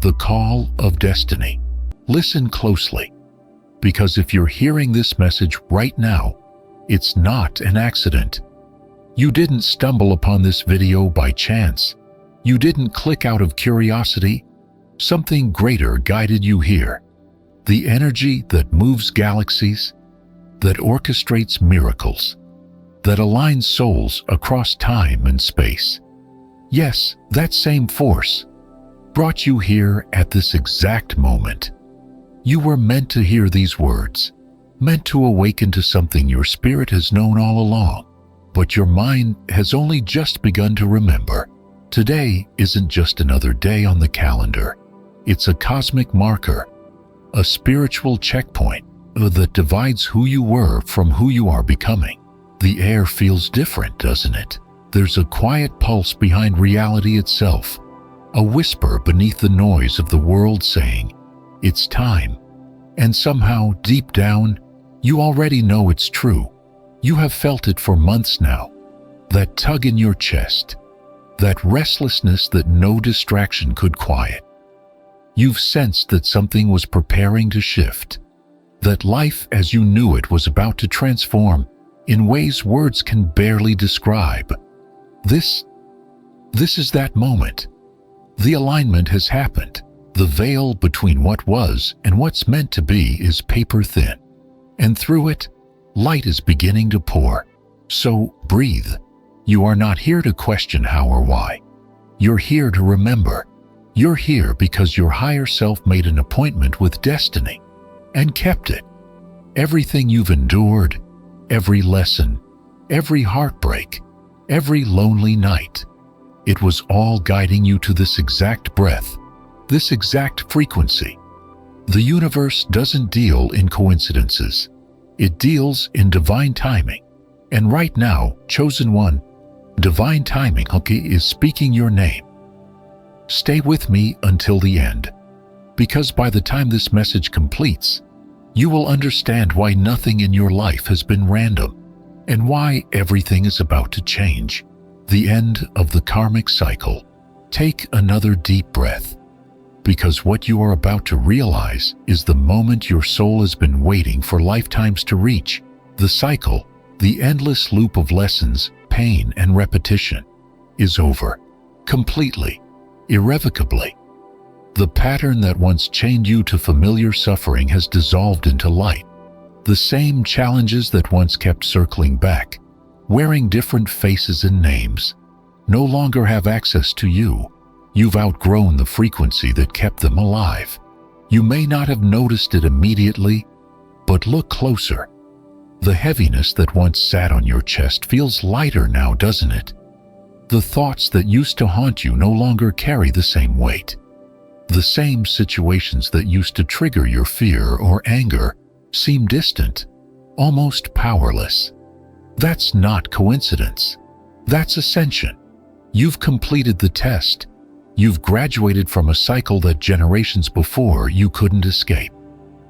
the call of destiny. Listen closely, because if you're hearing this message right now, it's not an accident. You didn't stumble upon this video by chance. You didn't click out of curiosity. Something greater guided you here. The energy that moves galaxies, that orchestrates miracles, that aligns souls across time and space. Yes, that same force brought you here at this exact moment. You were meant to hear these words, meant to awaken to something your spirit has known all along, but your mind has only just begun to remember. Today isn't just another day on the calendar. It's a cosmic marker, a spiritual checkpoint that divides who you were from who you are becoming. The air feels different, doesn't it? There's a quiet pulse behind reality itself, a whisper beneath the noise of the world saying, "It's time." And somehow, deep down, you already know it's true. You have felt it for months now. That tug in your chest, that restlessness that no distraction could quiet. You've sensed that something was preparing to shift, that life as you knew it was about to transform in ways words can barely describe. This is that moment. The alignment has happened. The veil between what was and what's meant to be is paper thin, and through it, light is beginning to pour. So breathe. You are not here to question how or why. You're here to remember. You're here because your higher self made an appointment with destiny and kept it. Everything you've endured, every lesson, every heartbreak, every lonely night, it was all guiding you to this exact breath, this exact frequency. The universe doesn't deal in coincidences. It deals in divine timing. And right now, chosen one, divine timing, is speaking your name. Stay with me until the end, because by the time this message completes, you will understand why nothing in your life has been random and why everything is about to change. The end of the karmic cycle. Take another deep breath, because what you are about to realize is the moment your soul has been waiting for lifetimes to reach. The cycle, the endless loop of lessons, pain, and repetition, is over. Completely, irrevocably. The pattern that once chained you to familiar suffering has dissolved into light. The same challenges that once kept circling back, wearing different faces and names, no longer have access to you. You've outgrown the frequency that kept them alive. You may not have noticed it immediately, but look closer. The heaviness that once sat on your chest feels lighter now, doesn't it? The thoughts that used to haunt you no longer carry the same weight. The same situations that used to trigger your fear or anger seem distant, almost powerless. That's not coincidence. That's ascension. You've completed the test. You've graduated from a cycle that generations before you couldn't escape.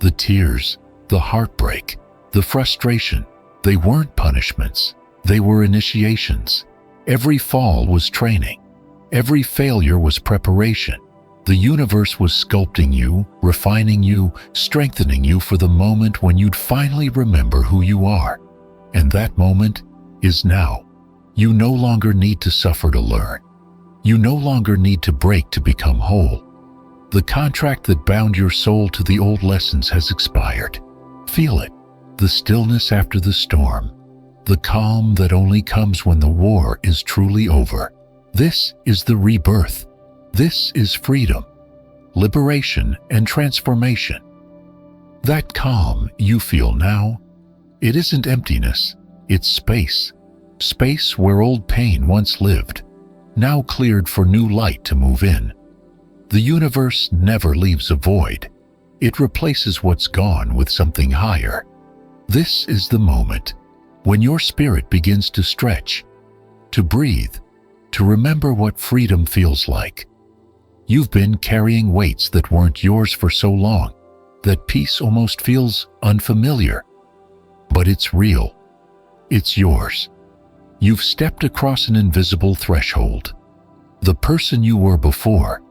The tears, the heartbreak, the frustration, they weren't punishments. They were initiations. Every fall was training. Every failure was preparation. The universe was sculpting you, refining you, strengthening you for the moment when you'd finally remember who you are. And that moment is now. You no longer need to suffer to learn. You no longer need to break to become whole. The contract that bound your soul to the old lessons has expired. Feel it, the stillness after the storm, the calm that only comes when the war is truly over. This is the rebirth. This is freedom, liberation, and transformation. That calm you feel now, it isn't emptiness, it's space. Space where old pain once lived, now cleared for new light to move in. The universe never leaves a void. It replaces what's gone with something higher. This is the moment when your spirit begins to stretch, to breathe, to remember what freedom feels like. You've been carrying weights that weren't yours for so long, that peace almost feels unfamiliar. But it's real. It's yours. You've stepped across an invisible threshold. The person you were before,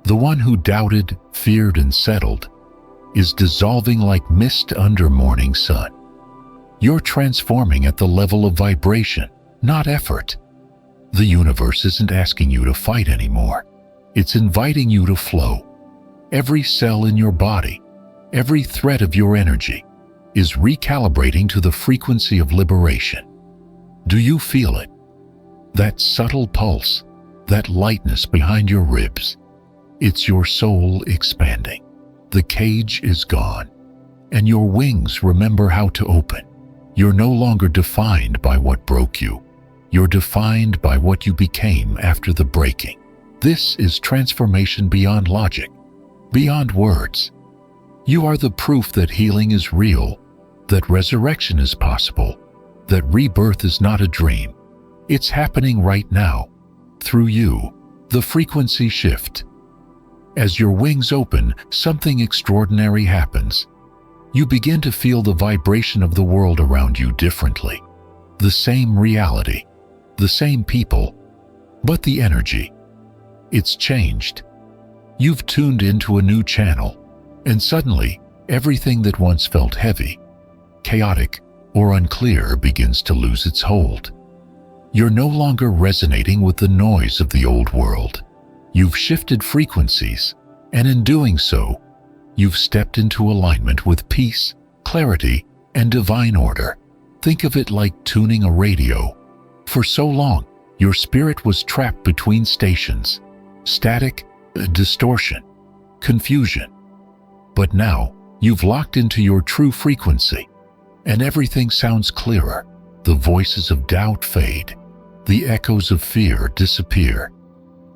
The one who doubted, feared, and settled is dissolving like mist under morning sun. You're transforming at the level of vibration, not effort. The universe isn't asking you to fight anymore. It's inviting you to flow. Every cell in your body, every thread of your energy is recalibrating to the frequency of liberation. Do you feel it? That subtle pulse, that lightness behind your ribs. It's your soul expanding. The cage is gone, and your wings remember how to open. You're no longer defined by what broke you. You're defined by what you became after the breaking. This is transformation beyond logic, beyond words. You are the proof that healing is real, that resurrection is possible, that rebirth is not a dream. It's happening right now, through you. The frequency shift. As your wings open, something extraordinary happens. You begin to feel the vibration of the world around you differently. The same reality, the same people, but the energy. It's changed. You've tuned into a new channel, and suddenly, everything that once felt heavy, chaotic, or unclear begins to lose its hold. You're no longer resonating with the noise of the old world. You've shifted frequencies, and in doing so, you've stepped into alignment with peace, clarity, and divine order. Think of it like tuning a radio. For so long, your spirit was trapped between stations, static, distortion, confusion. But now, you've locked into your true frequency, and everything sounds clearer. The voices of doubt fade. The echoes of fear disappear.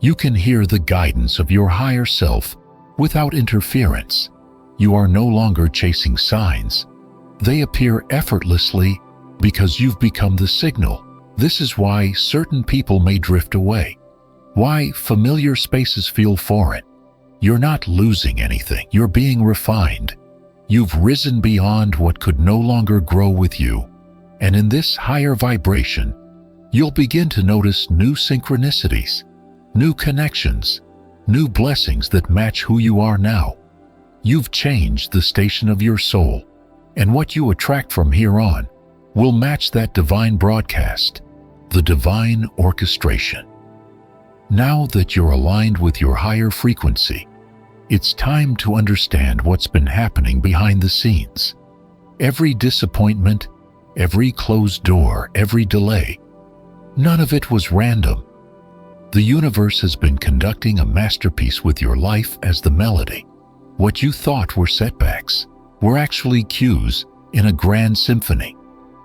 You can hear the guidance of your higher self without interference. You are no longer chasing signs. They appear effortlessly because you've become the signal. This is why certain people may drift away, why familiar spaces feel foreign. You're not losing anything. You're being refined. You've risen beyond what could no longer grow with you. And in this higher vibration, you'll begin to notice new synchronicities, new connections, new blessings that match who you are now. You've changed the station of your soul, and what you attract from here on will match that divine broadcast, the divine orchestration. Now that you're aligned with your higher frequency, it's time to understand what's been happening behind the scenes. Every disappointment, every closed door, every delay, none of it was random. The universe has been conducting a masterpiece with your life as the melody. What you thought were setbacks were actually cues in a grand symphony,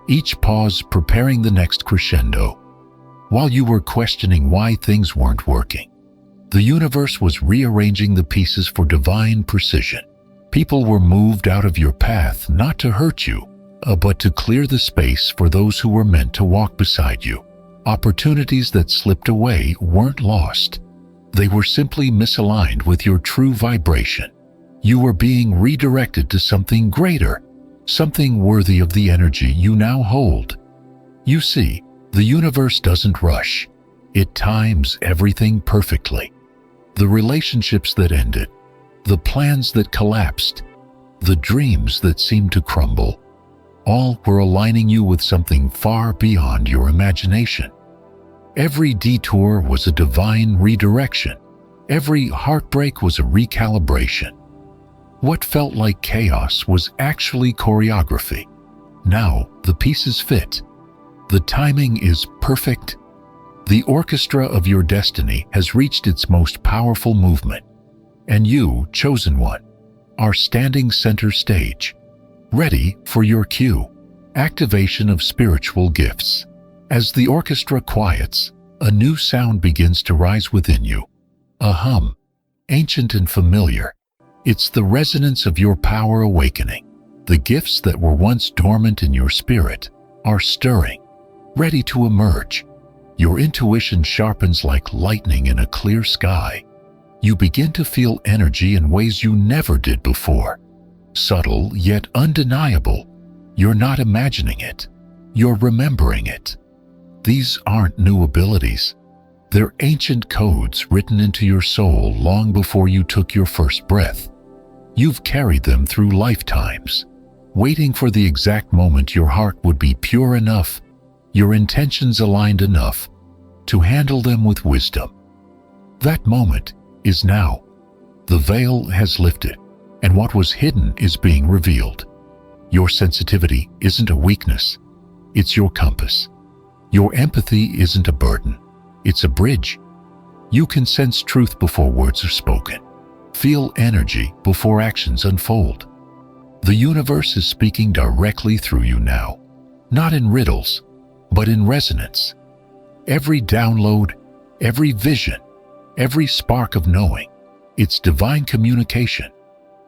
each pause preparing the next crescendo. While you were questioning why things weren't working, the universe was rearranging the pieces for divine precision. People were moved out of your path not to hurt you, but to clear the space for those who were meant to walk beside you. Opportunities that slipped away weren't lost. They were simply misaligned with your true vibration. You were being redirected to something greater, something worthy of the energy you now hold. You see, the universe doesn't rush. It times everything perfectly. The relationships that ended, the plans that collapsed, the dreams that seemed to crumble, all were aligning you with something far beyond your imagination. Every detour was a divine redirection. Every heartbreak was a recalibration. What felt like chaos was actually choreography. Now the pieces fit. The timing is perfect. The orchestra of your destiny has reached its most powerful movement. And you, chosen one, are standing center stage, ready for your cue. Activation of spiritual gifts. As the orchestra quiets, a new sound begins to rise within you. A hum, ancient and familiar. It's the resonance of your power awakening. The gifts that were once dormant in your spirit are stirring, ready to emerge. Your intuition sharpens like lightning in a clear sky. You begin to feel energy in ways you never did before. Subtle yet undeniable. You're not imagining it. You're remembering it. These aren't new abilities. They're ancient codes written into your soul long before you took your first breath. You've carried them through lifetimes, waiting for the exact moment your heart would be pure enough, your intentions aligned enough, to handle them with wisdom. That moment is now. The veil has lifted, and what was hidden is being revealed. Your sensitivity isn't a weakness, it's your compass. Your empathy isn't a burden, it's a bridge. You can sense truth before words are spoken, feel energy before actions unfold. The universe is speaking directly through you now, not in riddles, but in resonance. Every download, every vision, every spark of knowing, it's divine communication,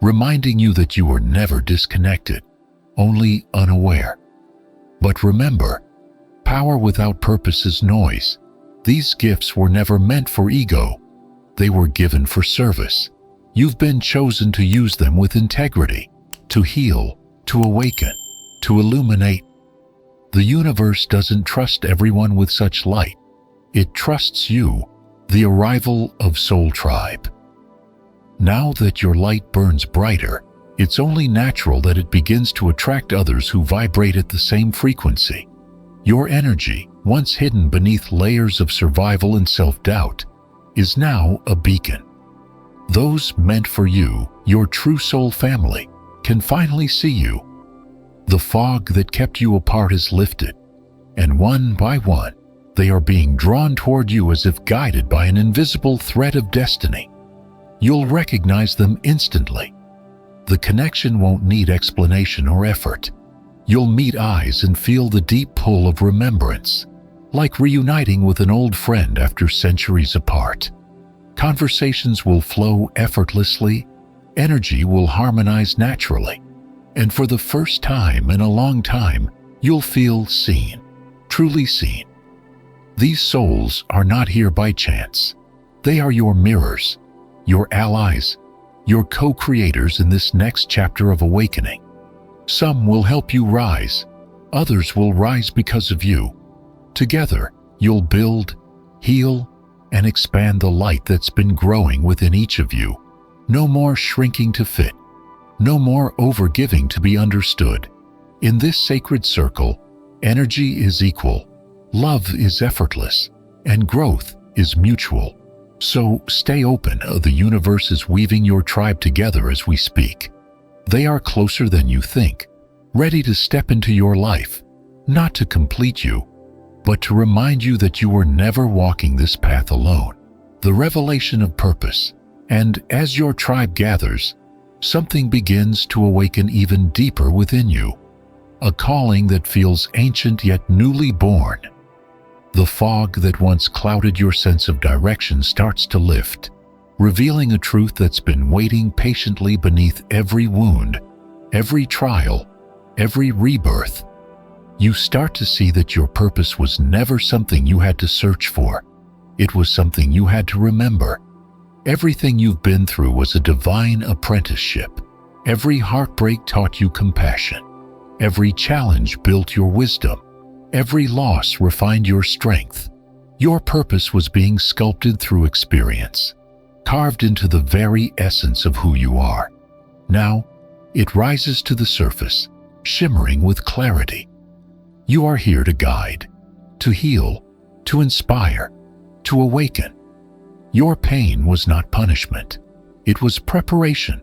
reminding you that you were never disconnected, only unaware. But remember, power without purpose is noise. These gifts were never meant for ego. They were given for service. You've been chosen to use them with integrity, to heal, to awaken, to illuminate. The universe doesn't trust everyone with such light. It trusts you, the arrival of Soul Tribe. Now that your light burns brighter, it's only natural that it begins to attract others who vibrate at the same frequency. Your energy, once hidden beneath layers of survival and self-doubt, is now a beacon. Those meant for you, your true soul family, can finally see you. The fog that kept you apart is lifted, and one by one, they are being drawn toward you as if guided by an invisible thread of destiny. You'll recognize them instantly. The connection won't need explanation or effort. You'll meet eyes and feel the deep pull of remembrance, like reuniting with an old friend after centuries apart. Conversations will flow effortlessly, energy will harmonize naturally, and for the first time in a long time, you'll feel seen, truly seen. These souls are not here by chance. They are your mirrors, your allies, your co-creators in this next chapter of awakening. Some will help you rise, others will rise because of you. Together, you'll build, heal, and expand the light that's been growing within each of you. No more shrinking to fit, no more overgiving to be understood. In this sacred circle, energy is equal, love is effortless, and growth is mutual. So stay open. The universe is weaving your tribe together as we speak. They are closer than you think, ready to step into your life, not to complete you, but to remind you that you were never walking this path alone. The revelation of purpose. And as your tribe gathers, something begins to awaken even deeper within you, a calling that feels ancient yet newly born. The fog that once clouded your sense of direction starts to lift, revealing a truth that's been waiting patiently beneath every wound, every trial, every rebirth. You start to see that your purpose was never something you had to search for. It was something you had to remember. Everything you've been through was a divine apprenticeship. Every heartbreak taught you compassion. Every challenge built your wisdom. Every loss refined your strength. Your purpose was being sculpted through experience, carved into the very essence of who you are. Now, it rises to the surface, shimmering with clarity. You are here to guide, to heal, to inspire, to awaken. Your pain was not punishment. It was preparation.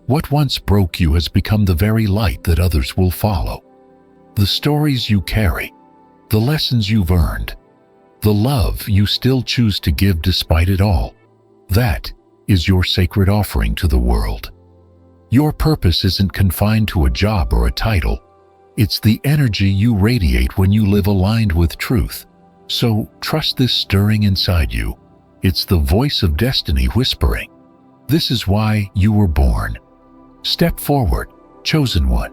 What once broke you has become the very light that others will follow. The stories you carry, the lessons you've earned, the love you still choose to give despite it all, that is your sacred offering to the world. Your purpose isn't confined to a job or a title. It's the energy you radiate when you live aligned with truth. So trust this stirring inside you. It's the voice of destiny whispering, "This is why you were born. Step forward, chosen one.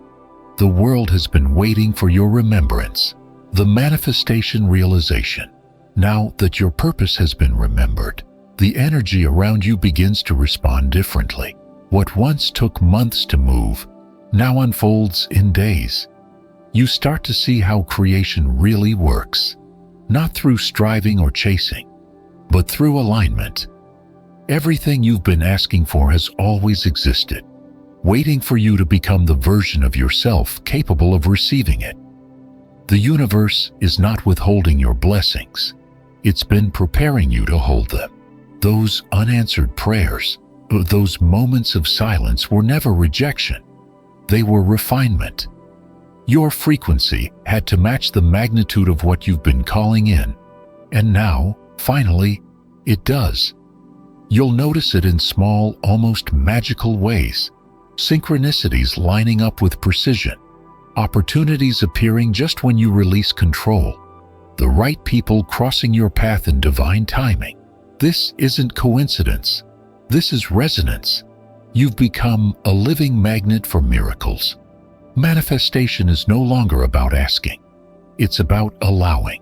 The world has been waiting for your remembrance." The manifestation realization. Now that your purpose has been remembered, the energy around you begins to respond differently. What once took months to move now unfolds in days. You start to see how creation really works, not through striving or chasing, but through alignment. Everything you've been asking for has always existed, waiting for you to become the version of yourself capable of receiving it. The universe is not withholding your blessings. It's been preparing you to hold them. Those unanswered prayers, those moments of silence were never rejection. They were refinement. Your frequency had to match the magnitude of what you've been calling in. And now, finally, it does. You'll notice it in small, almost magical ways. Synchronicities lining up with precision. Opportunities appearing just when you release control. The right people crossing your path in divine timing. This isn't coincidence. This is resonance. You've become a living magnet for miracles. Manifestation is no longer about asking. It's about allowing.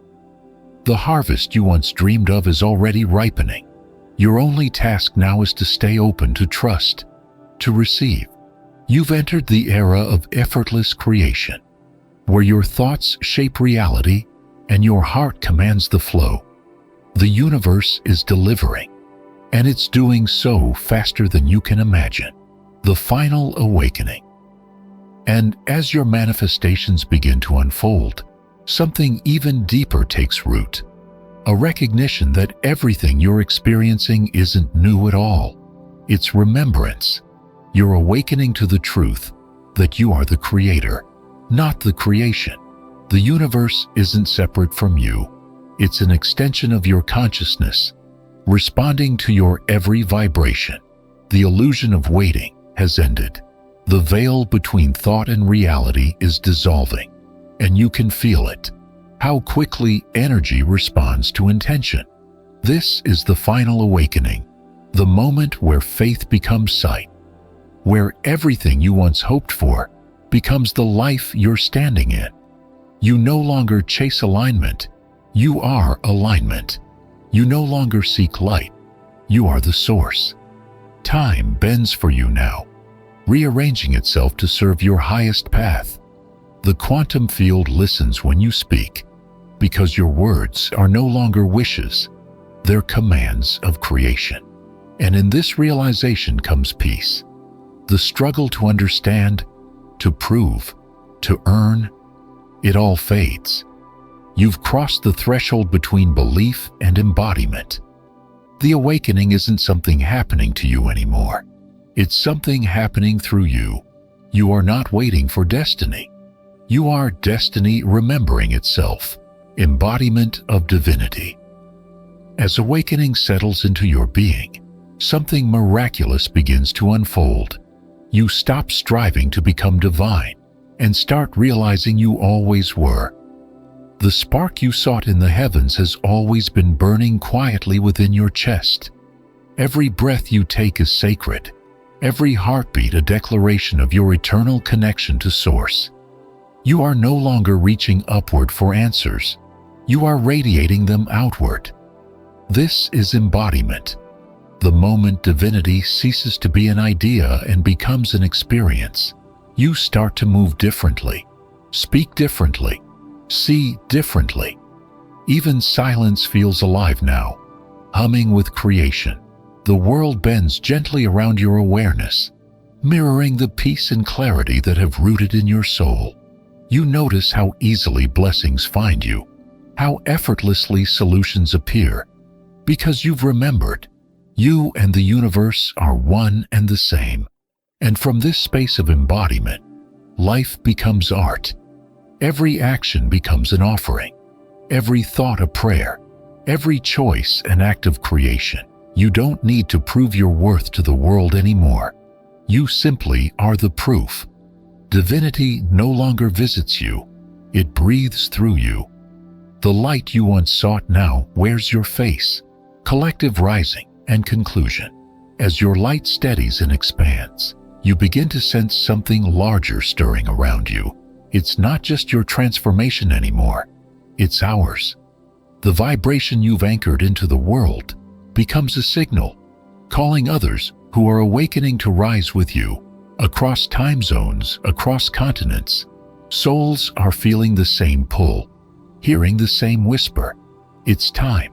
The harvest you once dreamed of is already ripening. Your only task now is to stay open to trust, to receive. You've entered the era of effortless creation, where your thoughts shape reality and your heart commands the flow. The universe is delivering, and it's doing so faster than you can imagine. The final awakening. And as your manifestations begin to unfold, something even deeper takes root. A recognition that everything you're experiencing isn't new at all. It's remembrance. You're awakening to the truth that you are the creator, not the creation. The universe isn't separate from you. It's an extension of your consciousness, responding to your every vibration. The illusion of waiting has ended. The veil between thought and reality is dissolving, and you can feel it. How quickly energy responds to intention. This is the final awakening, the moment where faith becomes sight, where everything you once hoped for becomes the life you're standing in. You no longer chase alignment. You are alignment. You no longer seek light. You are the source. Time bends for you now, rearranging itself to serve your highest path. The quantum field listens when you speak, because your words are no longer wishes. They're commands of creation. And in this realization comes peace. The struggle to understand, to prove, to earn, it all fades. You've crossed the threshold between belief and embodiment. The awakening isn't something happening to you anymore. It's something happening through you. You are not waiting for destiny. You are destiny remembering itself. Embodiment of divinity. As awakening settles into your being, something miraculous begins to unfold. You stop striving to become divine and start realizing you always were. The spark you sought in the heavens has always been burning quietly within your chest. Every breath you take is sacred. Every heartbeat a declaration of your eternal connection to Source. You are no longer reaching upward for answers. You are radiating them outward. This is embodiment. The moment divinity ceases to be an idea and becomes an experience, you start to move differently, speak differently, see differently. Even silence feels alive now, humming with creation. The world bends gently around your awareness, mirroring the peace and clarity that have rooted in your soul. You notice how easily blessings find you, how effortlessly solutions appear, because you've remembered. You and the universe are one and the same. And from this space of embodiment, life becomes art. Every action becomes an offering. Every thought a prayer. Every choice an act of creation. You don't need to prove your worth to the world anymore. You simply are the proof. Divinity no longer visits you. It breathes through you. The light you once sought now wears your face. Collective rising and conclusion. As your light steadies and expands, you begin to sense something larger stirring around you. It's not just your transformation anymore. It's ours. The vibration you've anchored into the world becomes a signal, calling others who are awakening to rise with you. Across time zones, across continents, souls are feeling the same pull, hearing the same whisper. It's time.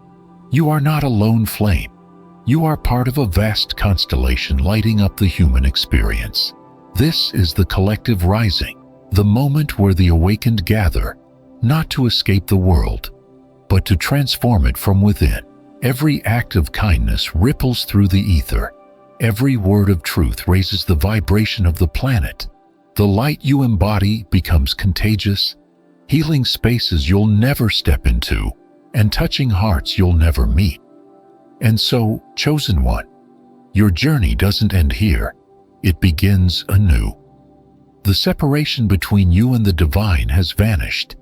You are not a lone flame. You are part of a vast constellation lighting up the human experience. This is the collective rising, the moment where the awakened gather, not to escape the world, but to transform it from within. Every act of kindness ripples through the ether. Every word of truth raises the vibration of the planet. The light you embody becomes contagious, healing spaces you'll never step into, and touching hearts you'll never meet. And so, chosen one, your journey doesn't end here. It begins anew. The separation between you and the divine has vanished,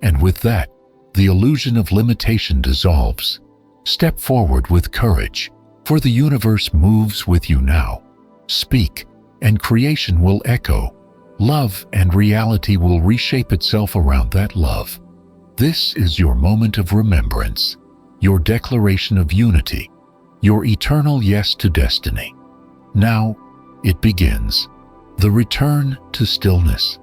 and with that, the illusion of limitation dissolves. Step forward with courage, for the universe moves with you now. Speak, and creation will echo. Love and reality will reshape itself around that love. This is your moment of remembrance, your declaration of unity, your eternal yes to destiny. Now, it begins, the return to stillness.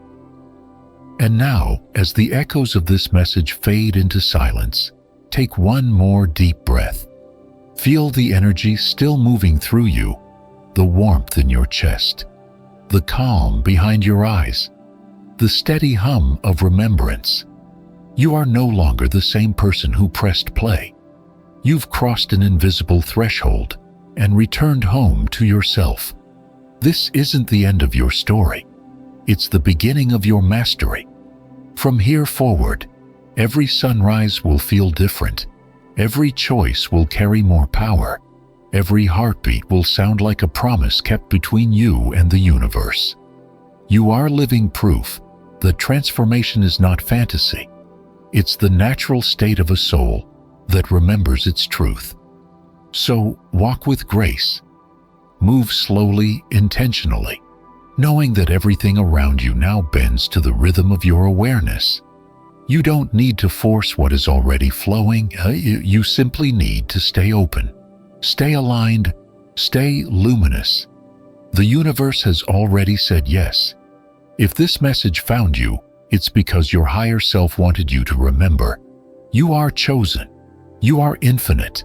And now, as the echoes of this message fade into silence, take one more deep breath. Feel the energy still moving through you, the warmth in your chest, the calm behind your eyes, the steady hum of remembrance. You are no longer the same person who pressed play. You've crossed an invisible threshold and returned home to yourself. This isn't the end of your story. It's the beginning of your mastery. From here forward, every sunrise will feel different. Every choice will carry more power. Every heartbeat will sound like a promise kept between you and the universe. You are living proof that transformation is not fantasy. It's the natural state of a soul that remembers its truth. So walk with grace. Move slowly, intentionally, knowing that everything around you now bends to the rhythm of your awareness. You don't need to force what is already flowing. You simply need to stay open, stay aligned, stay luminous. The universe has already said yes. If this message found you, it's because your higher self wanted you to remember. You are chosen. You are infinite,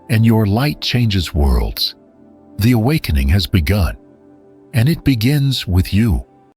and your light changes worlds. The awakening has begun, and it begins with you.